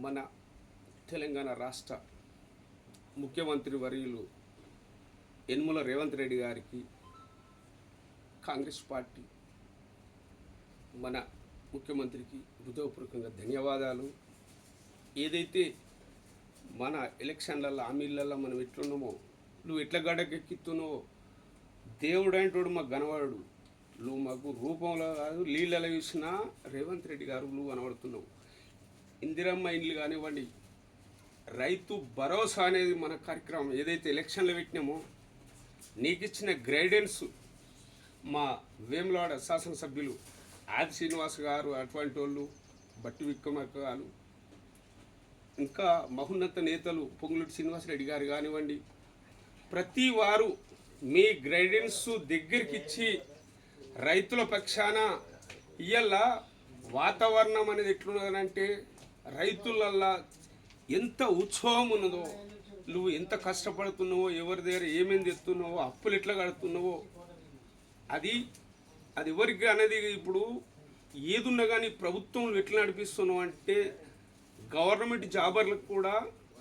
మన తెలంగాణ రాష్ట్ర ముఖ్యమంత్రి వర్యులు యనమల రేవంత్ రెడ్డి గారికి కాంగ్రెస్ పార్టీ మన ముఖ్యమంత్రికి హృదయపూర్వకంగా ధన్యవాదాలు. ఏదైతే మన ఎలక్షన్లలో హామీలలో మనం ఎట్లున్నామో, నువ్వు ఎట్ల గడకెక్కుతున్నావో, దేవుడు అంటాడు మాకు కనవాడు, నువ్వు మాకు రూపంలో కాదు నీళ్ళలో చూసినా రేవంత్ రెడ్డి గారు నువ్వు కనబడుతున్నావు. ఇందిరమ్మ ఇండ్లు కానివ్వండి, రైతు భరోసా అనేది మన కార్యక్రమం ఏదైతే ఎలక్షన్లో పెట్టినామో, నీకు ఇచ్చిన గైడెన్స్ మా వేములవాడ శాసనసభ్యులు ఆది శ్రీనివాస్ గారు, అటువంటి వాళ్ళు బట్టి విక్రమార్క గారు, ఇంకా మహోన్నత నేతలు పొంగులూరు శ్రీనివాసరెడ్డి గారు కానివ్వండి, ప్రతి వారు మీ గైడెన్స్ దగ్గరికి ఇచ్చి రైతుల పక్షాన ఇయ్యాల వాతావరణం అనేది ఎట్లున్నదంటే, రైతులల్లా ఎంత ఉత్సవం ఉన్నదో, నువ్వు ఎంత కష్టపడుతున్నావో, ఎవరి దగ్గర ఏమేమి తెస్తున్నావో, అప్పులు ఎట్లా కడుతున్నావో, అది ఎవరికి అనేది ఇప్పుడు ఏదున్నా కానీ ప్రభుత్వం ఎట్లా నడిపిస్తున్నావు అంటే, గవర్నమెంట్ జాబర్లకు కూడా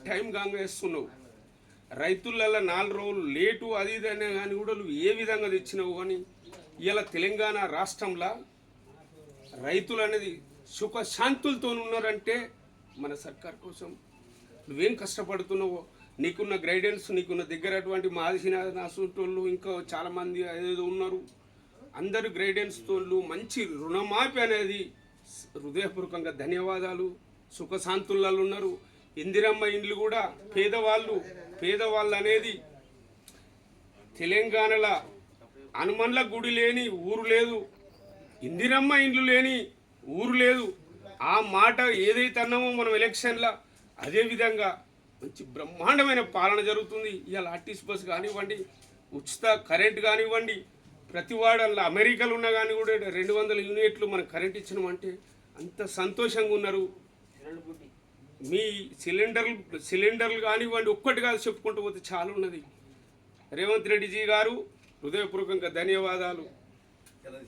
టైం గాంగా వేస్తున్నావు. రైతులల్లో 4 రోజులు లేటు అది ఇది అనే కానీ కూడా నువ్వు ఏ విధంగా తెచ్చినావు. కానీ ఇలా తెలంగాణ రాష్ట్రంలో రైతులు అనేది సుఖశాంతులతో ఉన్నారంటే మన సర్కార్ కోసం నువ్వేం కష్టపడుతున్నావో, నీకున్న గైడెన్స్, నీకున్న దగ్గర అటువంటి మాదిసిన నాసుటోళ్ళు ఇంకా చాలామంది ఏదో ఉన్నారు, అందరూ గైడెన్స్తో మంచి రుణమాఫీ అనేది హృదయపూర్వకంగా ధన్యవాదాలు. సుఖశాంతులలో ఉన్నారు. ఇందిరమ్మ ఇండ్లు కూడా పేదవాళ్ళు అనేది తెలంగాణలో హనుమన్ల గుడి లేని ఊరు లేదు, ఇందిరమ్మ ఇండ్లు లేని ఊరు లేదు. ఆ మాట ఏదైతే అన్నామో మనం ఎలక్షన్లో, అదేవిధంగా మంచి బ్రహ్మాండమైన పాలన జరుగుతుంది. ఇవాళ ఆర్టీసీ బస్ కానివ్వండి, ఉచిత కరెంట్ కానివ్వండి, ప్రతి వాడల్లో అమెరికాలో ఉన్న కానీ కూడా 200 యూనిట్లు మనకు కరెంట్ ఇచ్చినామంటే అంత సంతోషంగా ఉన్నారు. మీ సిలిండర్లు కానివ్వండి, ఒక్కటి కాదు చెప్పుకుంటూ పోతే చాలా ఉన్నది. రేవంత్ రెడ్డిజీ గారు హృదయపూర్వకంగా ధన్యవాదాలు.